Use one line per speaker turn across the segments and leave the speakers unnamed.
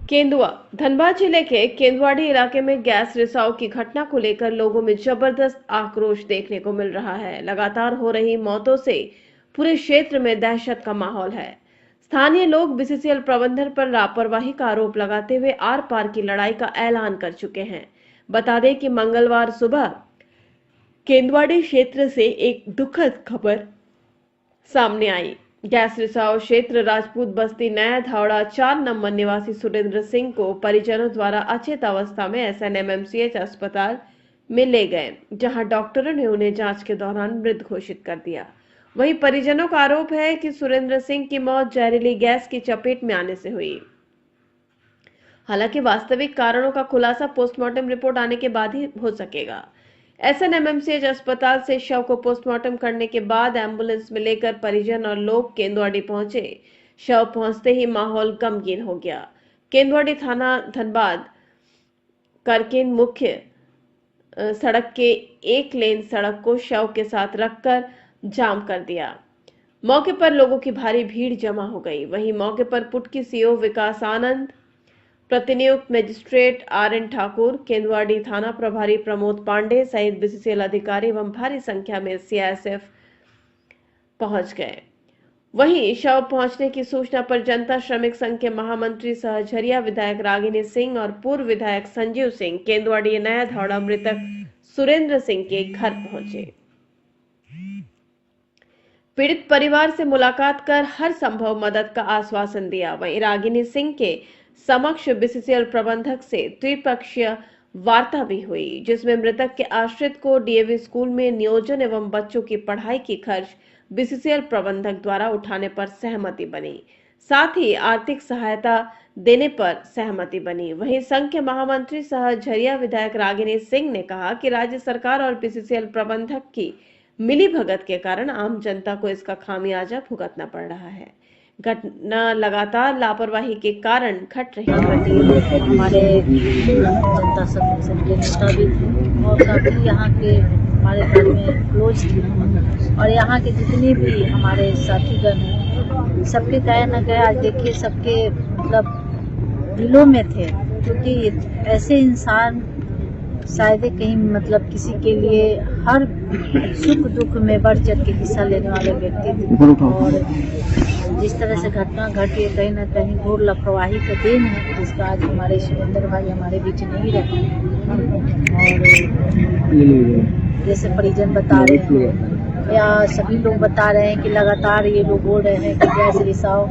केंदुआ धनबाद जिले के केंदुआड़ी इलाके में गैस रिसाव की घटना को लेकर लोगों में जबरदस्त आक्रोश देखने को मिल रहा है। लगातार हो रही मौतों से पूरे क्षेत्र में दहशत का माहौल है। स्थानीय लोग बीसीसीएल प्रबंधन पर लापरवाही का आरोप लगाते हुए आर पार की लड़ाई का ऐलान कर चुके हैं। बता दें कि मंगलवार सुबह केंदुआड़ी क्षेत्र से एक दुखद खबर सामने आई। गैस रिसाव क्षेत्र राजपूत बस्ती नया धावड़ा 4 नंबर निवासी सुरेंद्र सिंह को परिजनों द्वारा अचेत अवस्था में एसएनएमएमसीएच अस्पताल में ले गए, जहां डॉक्टरों ने उन्हें जांच के दौरान मृत घोषित कर दिया। वहीं परिजनों का आरोप है कि सुरेंद्र सिंह की मौत जहरीली गैस की चपेट में आने से हुई। हालांकि वास्तविक कारणों का खुलासा पोस्टमार्टम रिपोर्ट आने के बाद ही हो सकेगा। एसएनएमएमसीएच अस्पताल से शव को पोस्टमार्टम करने के बाद एम्बुलेंस में लेकर परिजन और लोग केंदुआड़ी पहुंचे। शव पहुंचते ही माहौल गमगीन हो गया। केंदुआड़ी थाना धनबाद करकेन मुख्य सड़क के एक लेन सड़क को शव के साथ रखकर जाम कर दिया। मौके पर लोगों की भारी भीड़ जमा हो गई। वहीं मौके पर पुटकी सीओ विकास आनंद, प्रतिनियुक्त मजिस्ट्रेट आर.एन. ठाकुर, केंदुआड़ी थाना प्रभारी प्रमोद पांडे सहित बीसीसीएल अधिकारी एवं भारी संख्या में सीआईएसएफ पहुंच गए। वहीं शव पहुंचने की सूचना पर जनता श्रमिक संघ के महामंत्री सह झरिया विधायक रागिनी सिंह और पूर्व विधायक संजीव सिंह केंदुआड़ी नया धावड़ा मृतक सुरेंद्र सिंह के घर पहुंचे। पीड़ित परिवार से मुलाकात कर हर संभव मदद का आश्वासन दिया। वहीं रागिनी सिंह के समक्ष बीसीसीएल प्रबंधक से त्रिपक्षीय वार्ता भी हुई, जिसमें मृतक के आश्रित को डीएवी स्कूल में नियोजन एवं बच्चों की पढ़ाई की खर्च बीसीसीएल प्रबंधक द्वारा उठाने पर सहमति बनी। साथ ही आर्थिक सहायता देने पर सहमति बनी। वहीं संघ के महामंत्री सह झरिया विधायक रागिनी सिंह ने कहा कि राज्य सरकार और बीसीसीएल प्रबंधक की मिलीभगत के कारण आम जनता को इसका खामियाजा भुगतना पड़ रहा है। घटना लगातार लापरवाही के कारण घट रही है।
हमारे जनता संगठन के नेता भी थे और काफ़ी यहाँ के हमारे घर में क्लोज थे और यहाँ के जितने भी हमारे साथीगण हैं सबके कहे न कहे आज देखिए सबके मतलब दिलों में थे, क्योंकि ऐसे इंसान शायद कहीं मतलब किसी के लिए हर सुख दुख में बढ़ चढ़ के हिस्सा लेने वाले व्यक्ति थे। और जिस तरह से घटना घटी है कहीं ना कहीं घोर लापरवाही का देन है, जिसका आज हमारे सुरेंद्र भाई हमारे बीच नहीं रहे। और जैसे परिजन बता रहे हैं या सभी लोग बता रहे हैं कि लगातार ये लोग बोल रहे हैं कि गैस रिसाव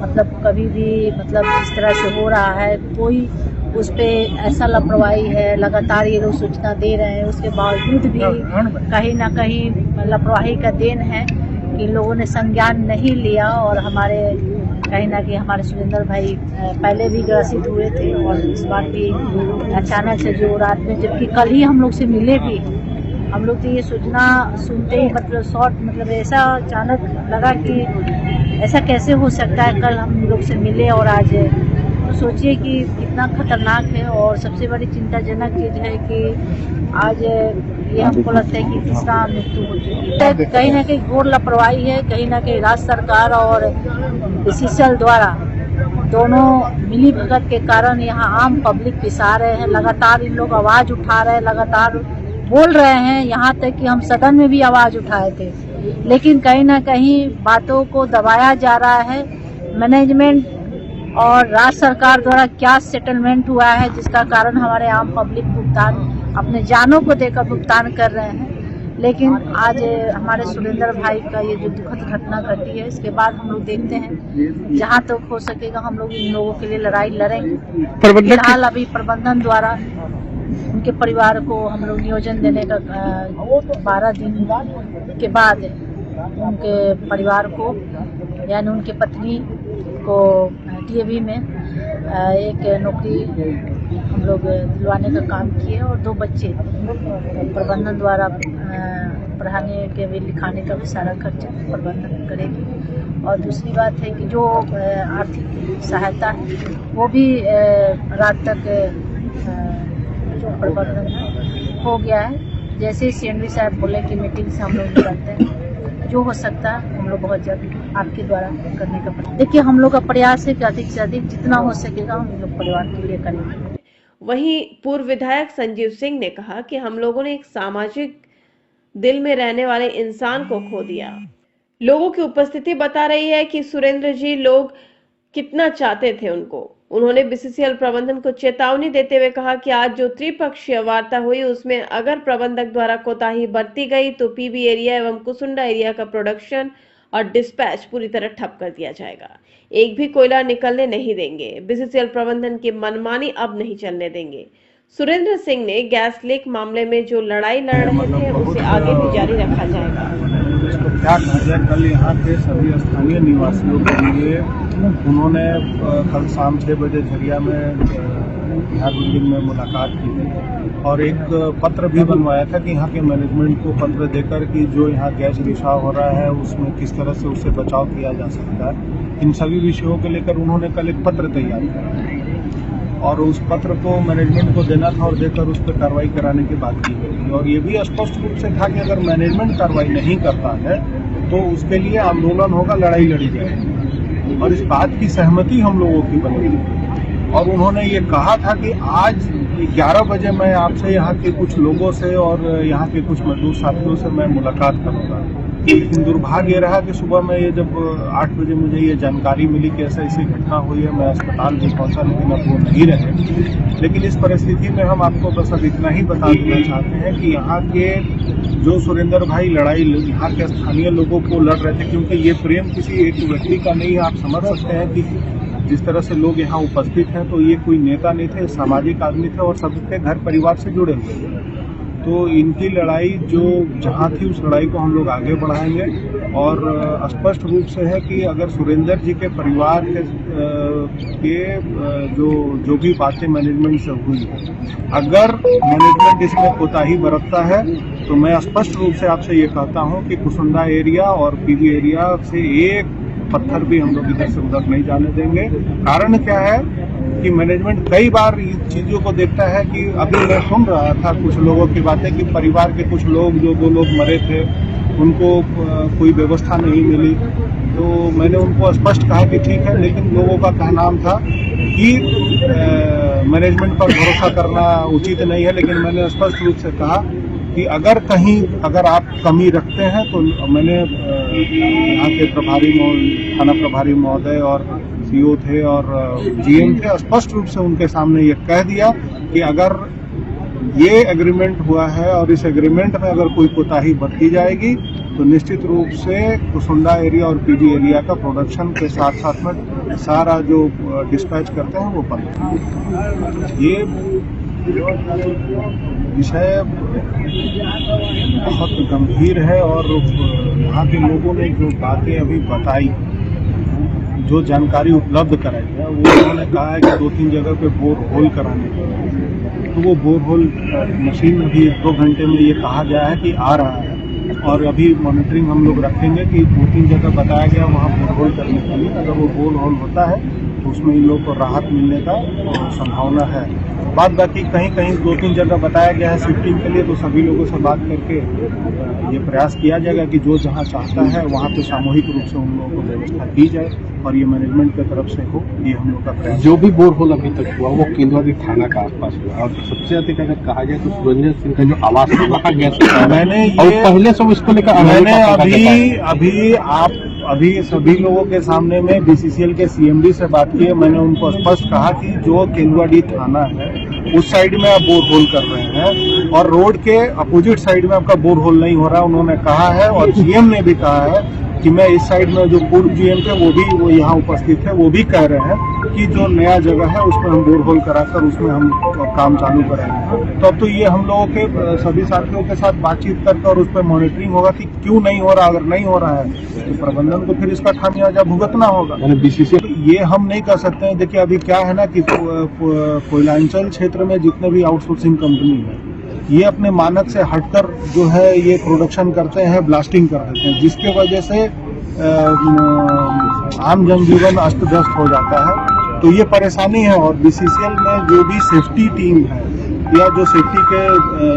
मतलब कभी भी मतलब इस तरह से हो रहा है, कोई उस पे ऐसा लापरवाही है, लगातार ये लोग सूचना दे रहे हैं, उसके बावजूद भी कहीं ना कहीं लापरवाही का देन है कि लोगों ने संज्ञान नहीं लिया। और हमारे कहीं ना कहीं हमारे सुरेंद्र भाई पहले भी ग्रसित हुए थे और इस बार भी अचानक से जो रात में, जबकि कल ही हम लोग से मिले भी, हम लोग तो ये सूचना सुनते ही मतलब शॉर्ट मतलब ऐसा अचानक लगा कि ऐसा कैसे हो सकता है, कल हम लोग से मिले और आज तो सोचिए कि कितना खतरनाक है। और सबसे बड़ी चिंताजनक चीज़ है कि आज ये हमको लगता है कि तीसरा मृत्यु हो चुकी है। कहीं ना कहीं घोर लापरवाही है, कहीं ना कहीं राज्य सरकार और बीसीसीएल द्वारा दोनों मिली भगत के कारण यहाँ आम पब्लिक पिसा रहे हैं। लगातार इन लोग आवाज़ उठा रहे हैं, लगातार बोल रहे हैं, यहाँ तक कि हम सदन में भी आवाज़ उठाए थे, लेकिन कहीं ना कहीं बातों को दबाया जा रहा है। मैनेजमेंट और राज्य सरकार द्वारा क्या सेटलमेंट हुआ है जिसका कारण हमारे आम पब्लिक भुगतान अपने जानों को देकर भुगतान कर रहे हैं। लेकिन आज हमारे सुरेंद्र भाई का ये जो दुखद घटना घटी है, इसके बाद हम लोग देखते हैं जहां तक हो सकेगा हम लोग इन लोगों के लिए लड़ाई लड़ेंगे। फिलहाल अभी प्रबंधन द्वारा उनके परिवार को हम लोग नियोजन देने का 12 दिन के बाद उनके परिवार को यानी उनके पत्नी को डीएवी में एक नौकरी हम लोग दिलवाने का काम किए और 2 बच्चे प्रबंधन द्वारा पढ़ाने के भी लिखाने का भी सारा खर्च प्रबंधन करेगी। और दूसरी बात है कि जो आर्थिक सहायता है वो भी रात तक जो प्रबंधन हो गया है। जैसे सीएमडी साहब बोले कि मीटिंग से हम लोग करते हैं, जो हो सकता है हम लोग बहुत जल्द आपके द्वारा करने का प्रयास। देखिए, हम लोग का प्रयास है कि अधिक से अधिक जितना हो सकेगा हम लोग परिवार के लिए करेंगे।
वहीं पूर्व विधायक संजीव सिंह ने कहा कि हम लोगों ने एक सामाजिक दिल में रहने वाले इंसान को खो दिया। लोगों की उपस्थिति बता रही है कि सुरेंद्र जी लोग कितना चाहते थे उनको। उन्होंने बीसीसीएल प्रबंधन को चेतावनी देते हुए कहा कि आज जो त्रिपक्षीय वार्ता हुई उसमें अगर प्रबंधक द्वारा कोताही बरती गई तो पीबी एरिया एवं कुसुंडा एरिया का प्रोडक्शन और डिस्पैच पूरी तरह ठप कर दिया जाएगा। एक भी कोयला निकलने नहीं देंगे। बीसीसीएल प्रबंधन की मनमानी अब नहीं चलने देंगे। सुरेंद्र सिंह ने गैस लीक मामले में जो लड़ाई लड़ रहे थे उसे आगे भी जारी रखा जाएगा।
इसको क्या कहा जाए, कल यहाँ के सभी स्थानीय निवासियों के लिए उन्होंने कल शाम 6 बजे झरिया में बिहार बिल्डिंग में मुलाकात की थी और एक पत्र भी बनवाया था कि यहाँ के मैनेजमेंट को पत्र देकर कि जो यहाँ गैस रिसाव हो रहा है उसमें किस तरह से उससे बचाव किया जा सकता है। इन सभी विषयों को लेकर उन्होंने कल एक पत्र तैयार किया और उस पत्र को मैनेजमेंट को देना था और देकर उस पर कार्रवाई कराने की बात की गई थी। और ये भी स्पष्ट रूप से था कि अगर मैनेजमेंट कार्रवाई नहीं करता है तो उसके लिए आंदोलन होगा, लड़ाई लड़ी जाएगी और इस बात की सहमति हम लोगों की बनी थी। और उन्होंने ये कहा था कि आज 11 बजे मैं आपसे यहाँ के कुछ लोगों से और यहाँ के कुछ मजदूर साथियों से मैं मुलाकात करूँगा। लेकिन दुर्भाग्य रहा कि सुबह में ये जब 8 बजे मुझे ये जानकारी मिली कि ऐसी घटना हुई है, मैं अस्पताल भी पहुंचा लेकिन अब वो नहीं रहे। लेकिन इस परिस्थिति में हम आपको बस अब इतना ही बता देना चाहते हैं कि यहाँ के जो सुरेंद्र भाई लड़ाई यहाँ के स्थानीय लोगों को लड़ रहे थे, क्योंकि ये प्रेम किसी एक व्यक्ति का नहीं है। आप समझ सकते हैं कि जिस तरह से लोग यहाँ उपस्थित हैं तो ये कोई नेता नहीं थे, सामाजिक आदमी थे और सबके घर परिवार से जुड़े हुए थे। तो इनकी लड़ाई जो जहाँ थी उस लड़ाई को हम लोग आगे बढ़ाएंगे और स्पष्ट रूप से है कि अगर सुरेंद्र जी के परिवार के जो भी बातें मैनेजमेंट से हुई, अगर मैनेजमेंट इसमें कोताही बरतता है तो मैं स्पष्ट रूप से आपसे ये कहता हूँ कि कुसुंडा एरिया और पीबी एरिया से एक पत्थर भी हम लोग इधर से उधर नहीं जाने देंगे। कारण क्या है कि मैनेजमेंट कई बार इन चीज़ों को देखता है कि अभी मैं सुन रहा था कुछ लोगों की बातें कि परिवार के कुछ लोग जो 2 लोग मरे थे उनको कोई व्यवस्था नहीं मिली। तो मैंने उनको स्पष्ट कहा कि ठीक है, लेकिन लोगों का कहना था कि मैनेजमेंट पर भरोसा करना उचित नहीं है। लेकिन मैंने स्पष्ट रूप से कहा कि अगर आप कमी रखते हैं तो मैंने यहाँ के थाना प्रभारी महोदय और सीओ थे और जीएम थे, स्पष्ट रूप से उनके सामने ये कह दिया कि अगर ये एग्रीमेंट हुआ है और इस एग्रीमेंट में अगर कोई कोताही बरती जाएगी तो निश्चित रूप से कुसुंडा एरिया और पीडी एरिया का प्रोडक्शन के साथ साथ में सारा जो डिस्पैच करते हैं वो बंद। ये विषय बहुत गंभीर है और यहाँ के लोगों ने जो बातें अभी बताई, जो जानकारी उपलब्ध कराई है, वो उन्होंने कहा है कि 2-3 जगह पे बोर होल कराने के, तो वो बोर होल मशीन में भी 1-2 घंटे में ये कहा गया है कि आ रहा है और अभी मॉनिटरिंग हम लोग रखेंगे कि 2-3 जगह बताया गया वहाँ बोर होल करने के लिए। अगर वो बोर होल होता है तो उसमें इन लोगों को राहत मिलने का संभावना है। बात बाकी कहीं 2-3 जगह बताया गया है शिफ्टिंग के लिए, तो सभी लोगों से बात करके ये प्रयास किया जाएगा कि जो जहाँ चाहता है वहाँ पे सामूहिक रूप से उन लोगों को व्यवस्था की जाए और ये मैनेजमेंट की तरफ से हो, ये हम लोग का प्रयास।
जो भी बोर होल अभी तक हुआ वो केंद्रीय थाना का आसपास हुआ और सबसे अधिक अगर कहा जाए तो सुरेंद्र सिंह का जो आवास वहाँ गैस
मैंने
ये पहले सब इसको लेकर
मैंने अभी सभी लोगों के सामने में बीसीसीएल के सीएमडी से बात की है। मैंने उनको स्पष्ट कहा कि जो केंदुआडी थाना है उस साइड में आप बोर होल कर रहे हैं और रोड के अपोजिट साइड में आपका बोर होल नहीं हो रहा, उन्होंने कहा है। और जीएम ने भी कहा है कि मैं इस साइड में जो पूर्व जीएम थे वो यहाँ उपस्थित है, वो भी कह रहे हैं कि जो नया जगह है उसमें हम बोर होल कराकर उसमें हम काम चालू करेंगे। तो अब तो ये हम लोगों के सभी साथियों के साथ बातचीत करके और उस पर मॉनिटरिंग होगा कि क्यों नहीं हो रहा। अगर नहीं हो रहा है तो प्रबंधन को फिर इसका खामियाजा भुगतना होगा।
बीसीसीएल
ये हम नहीं कर सकते हैं। देखिए अभी क्या है ना कि कोयलांचल क्षेत्र में जितने भी आउटसोर्सिंग कंपनी है ये अपने मानक से हटकर जो है ये प्रोडक्शन करते हैं, ब्लास्टिंग कर देते हैं, जिसके वजह से आम जनजीवन अस्त व्यस्त हो जाता है। तो ये परेशानी है और बीसीसीएल में जो भी सेफ्टी टीम है या जो सेफ्टी के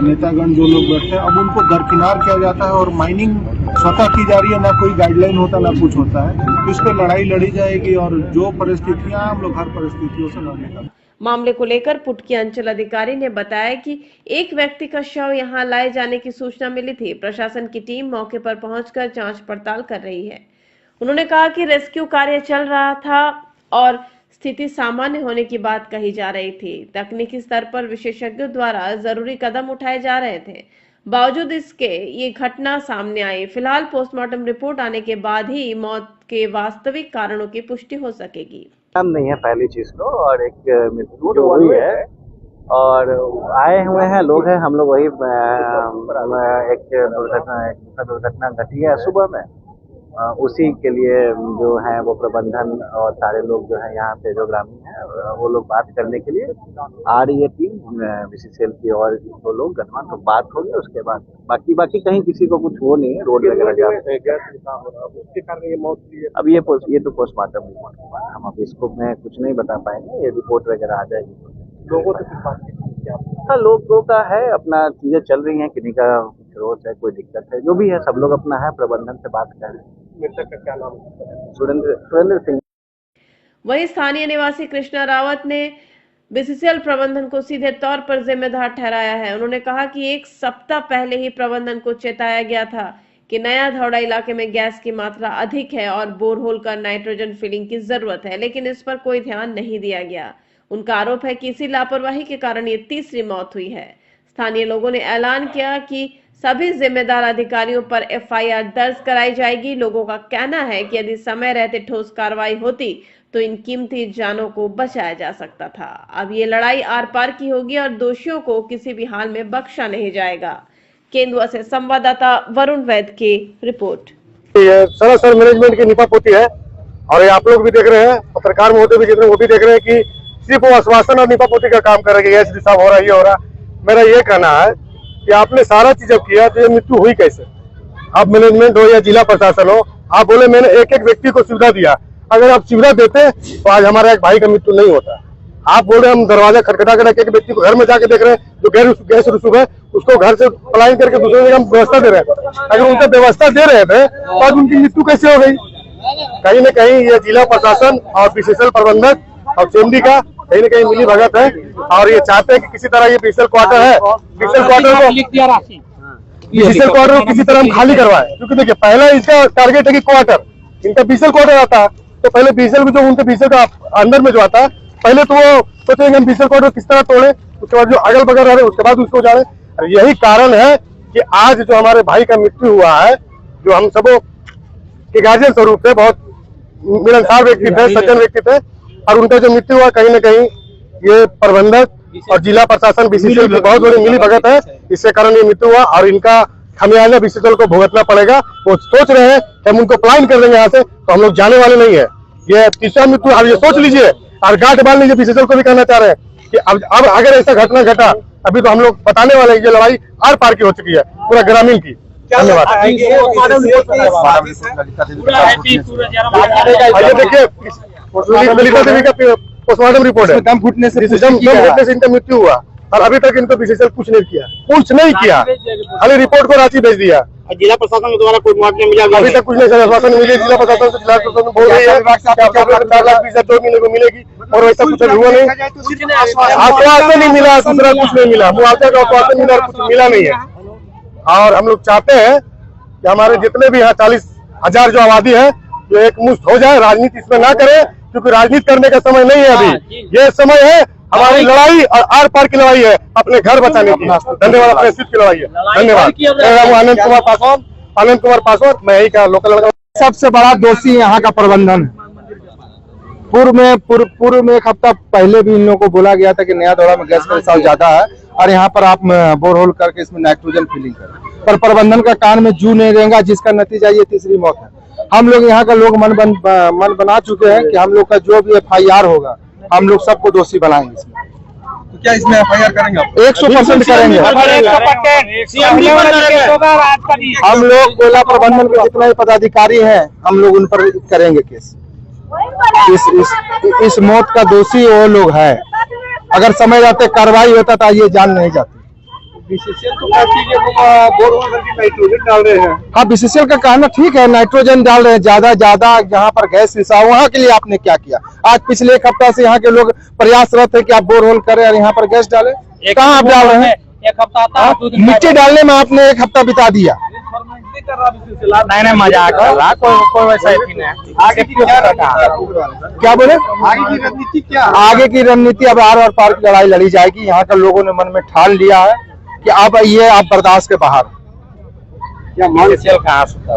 नेतागण जो लोग बैठे हैं, अब उनको दरकिनार किया जाता है और माइनिंग स्वतः की जा रही है, ना कोई गाइडलाइन होता ना कुछ होता है। तो इस पर लड़ाई लड़ी जाएगी और जो परिस्थितियां हम लोग हर परिस्थितियों से लड़ने का।
मामले को लेकर पुटकी अंचल अधिकारी ने बताया कि एक व्यक्ति का शव यहां लाए जाने की सूचना मिली थी। प्रशासन की टीम मौके पर पहुंचकर जांच पड़ताल कर रही है। उन्होंने कहा कि रेस्क्यू कार्य चल रहा था और स्थिति सामान्य होने की बात कही जा रही थी। तकनीकी स्तर पर विशेषज्ञों द्वारा जरूरी कदम उठाए जा रहे थे। बावजूद इसके ये घटना सामने आई। फिलहाल पोस्टमार्टम रिपोर्ट आने के बाद ही मौत के वास्तविक कारणों की पुष्टि हो सकेगी।
हम नहीं है पहली चीज को, और एक मृत्यु जो हुई है और आए हुए हैं लोग हैं, हम लोग वही एक दुर्घटना घटी है सुबह में, उसी के लिए जो है वो प्रबंधन और सारे लोग जो है यहाँ पे जो ग्रामीण है वो लोग बात करने के लिए आ रही है टीम बीसीसीएल की, और वो लोग गणमान तो बात होगी उसके बाद बाकी कहीं किसी को कुछ वो नहीं है। रोड वगैरह उसके कारण ये मौत हुई है। अब ये तो पोस्टमार्टम रिपोर्ट के बाद हम अब इसको मैं कुछ नहीं बता पाएंगे, ये रिपोर्ट वगैरह आ जाएगी। लोगों से लोगों का है अपना चीजें चल रही हैं, किन्हीं का रोज है, कोई दिक्कत है, जो भी है सब लोग अपना है, प्रबंधन से बात कर रहे हैं। मृतक का क्या नाम है? सुरेंद्र सिंह।
वहीं स्थानीय निवासी कृष्णा रावत ने बीसीसीएल प्रबंधन को सीधे तौर पर जिम्मेदार ठहराया है। उन्होंने कहा कि एक सप्ताह पहले ही प्रबंधन को चेताया गया था कि नया धौड़ा इलाके में गैस की मात्रा अधिक है और बोरहोल का नाइट्रोजन फिलिंग की जरूरत है, लेकिन इस पर कोई ध्यान नहीं दिया गया। उनका आरोप है कि इसी लापरवाही के कारण ये तीसरी मौत हुई है। स्थानीय लोगों ने ऐलान किया कि सभी जिम्मेदार अधिकारियों पर एफआईआर दर्ज कराई जाएगी। लोगों का कहना है कि यदि समय रहते ठोस कार्रवाई होती तो इन कीमती जानों को बचाया जा सकता था। अब ये लड़ाई आर पार की होगी और दोषियों को किसी भी हाल में बख्शा नहीं जाएगा। केंदुआ से संवाददाता वरुण वैद की रिपोर्ट।
सरासर मैनेजमेंट की निपापोती है और आप लोग भी देख रहे हैं, पत्रकार महोदय भी जितने वो भी देख रहे हैं कि सिर्फ वो आश्वासन और निपापोती का काम कर रहे हैं, ऐसी साहब हो रहा है, ये हो रहा। मेरा ये कहना है कि आपने सारा चीज अब किया तो ये मृत्यु हुई कैसे? आप मैनेजमेंट हो या जिला प्रशासन हो, आप बोले मैंने एक एक व्यक्ति को सुविधा दिया। अगर आप सुविधा देते तो आज हमारा एक भाई का मृत्यु नहीं होता। आप बोल रहे हम दरवाजा खटखटा कर एक व्यक्ति को घर में जाके देख रहे हैं जो गैस रुसूख है, उसको घर से पलायन करके दूसरे जगह हम व्यवस्था दे रहे हैं। अगर उनसे व्यवस्था दे रहे थे तो आज उनकी मृत्यु कैसे हो गई? कहीं न कहीं ये जिला प्रशासन और बीसीसीएल प्रबंधक और चेमडी का कहीं न कहीं मिली भगत है और ये चाहते हैं कि किसी तरह ये बीसीसीएल क्वार्टर है, बीसीसीएल क्वार्टर को किसी तरह हम खाली करवाए। क्योंकि देखिए पहला इसका टारगेट है कि क्वार्टर, इनका बीसीसीएल क्वार्टर आता है तो पहले बीसीसीएल में जो उनके बीसीसीएल का अंदर में जो आता है पहले तो वो सोचेंगे हम बीसीसीएल क्वार्टर किस तरह तोड़े, उसके बाद जो अगल बगल रह रहे उसके बाद उसको जाने। यही कारण है कि आज जो हमारे भाई का मृत्यु हुआ है, जो हम सबों के गार्जियन स्वरूप से बहुत मिलनसार व्यक्ति थे, सज्जन व्यक्ति थे, और उनका जो मृत्यु हुआ कहीं न कहीं ये प्रबंधक और जिला प्रशासन बीसीसीएल की बहुत बड़ी मिली भगत है, इसके कारण ये मृत्यु हुआ और इनका खमियाजा बीसीसीएल को भुगतना पड़ेगा। वो सोच रहे हैं कि हम उनको पलायन कर देंगे यहाँ से, तो हम लोग जाने वाले नहीं है। ये तीसरा मृत्यु आप ये सोच लीजिए और गांठ बांध लीजिए। बीसीसीएल को भी कहना चाह रहे हैं कि अब अगर ऐसा घटना घटा अभी तो हम लोग बताने वाले हैं, ये लड़ाई आर पार की हो चुकी है पूरा ग्रामीण की। धन्यवाद। देखिए ललिता देवी का पोस्टमार्टम रिपोर्ट है, दम घुटने से इनका मृत्यु हुआ और अभी तक इनको बीसीसीएल कुछ नहीं किया, खाली रिपोर्ट को रांची भेज दिया।
जिला प्रशासन के द्वारा कोई मुआवजा मिला?
अभी तक कुछ नहीं सर, आश्वासन मिले जिला प्रशासन से। जिला प्रशासन बोल रही है 4,20,000 महीने को मिलेगी और वैसा कुछ हुआ नहीं। आश्वासन नहीं मिला, दूसरा कुछ नहीं मिला, मुआवजा का आश्वासन मिला, कुछ मिला नहीं है। और हम लोग चाहते हैं कि हमारे जितने भी यहाँ 40,000 जो आबादी है जो एक मुश्त हो जाए, राजनीति इसमें ना करे, क्योंकि राजनीति करने का समय नहीं है अभी। ये समय है हमारी लड़ाई और आर पार की लड़ाई है, अपने घर बचाने की। धन्यवाद। अपने सीट की लड़ाई है। धन्यवाद। आनंद कुमार पासवान, मैं यही का लोकल लड़का।
सबसे बड़ा दोषी यहाँ का प्रबंधन है। पूर्व में एक हफ्ता पहले भी इन लोगों को बोला गया था कि नया दौरा में गैस का रिसाव ज्यादा है और यहाँ पर आप बोरहोल करके इसमें नाइट्रोजन फिलिंग करें, पर प्रबंधन का कान में जू नहीं रहेगा, जिसका नतीजा ये तीसरी मौत है। हम लोग यहाँ का लोग मन बना चुके हैं कि हम लोग का जो भी एफआईआर होगा हम लोग सबको दोषी बनाएंगे। इसमें
तो क्या इसमें एफआईआर करेंगे?
100% करेंगे। हम लोग कोयला प्रबंधन के जितने भी पदाधिकारी हैं हम लोग उन पर करेंगे केस। इस मौत का दोषी वो लोग है। अगर समय रहते कार्रवाई होता था ये जान नहीं जाती।
बीसीसीएल तो कहती है कि वो बोरहोल करके नाइट्रोजन डाल रहे हैं।
हाँ, बीसीसीएल का कहना ठीक है, नाइट्रोजन डाल रहे हैं ज्यादा यहाँ पर गैस रिसाव। वहाँ के लिए आपने क्या किया? आज पिछले एक हफ्ता से यहाँ के लोग प्रयासरत है कि आप बोरहोल करें और यहाँ पर गैस डालें। कहाँ आप डाल रहे हैं?
एक हफ्ता था,
मिट्टी डालने में आपने एक हफ्ता बिता दिया।
नहीं मजाक कर रहा, कोई वैसा ही नहीं।
आगे की क्या
क्या बोले?
आगे की रणनीति क्या?
आगे की रणनीति अब आर और पार की लड़ाई लड़ी जाएगी। यहाँ के लोगों ने मन में ठान लिया है कि अब ये आप बर्दाश्त के बाहर।
क्या मांग?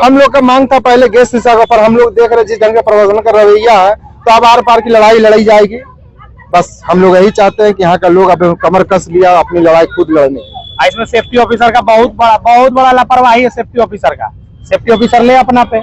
हम लोग का मांग था पहले गैस रिसाव पर, हम लोग देख रहे जिस ढंग का प्रशासन का रवैया है तो अब आर पार की लड़ाई लड़ी जाएगी। बस हम लोग यही चाहते हैं कि यहाँ का लोग अब कमर कस लिया अपनी लड़ाई खुद लड़ने।
इसमें सेफ्टी ऑफिसर का बहुत बड़ा लापरवाही है। सेफ्टी ऑफिसर ले अपना पे।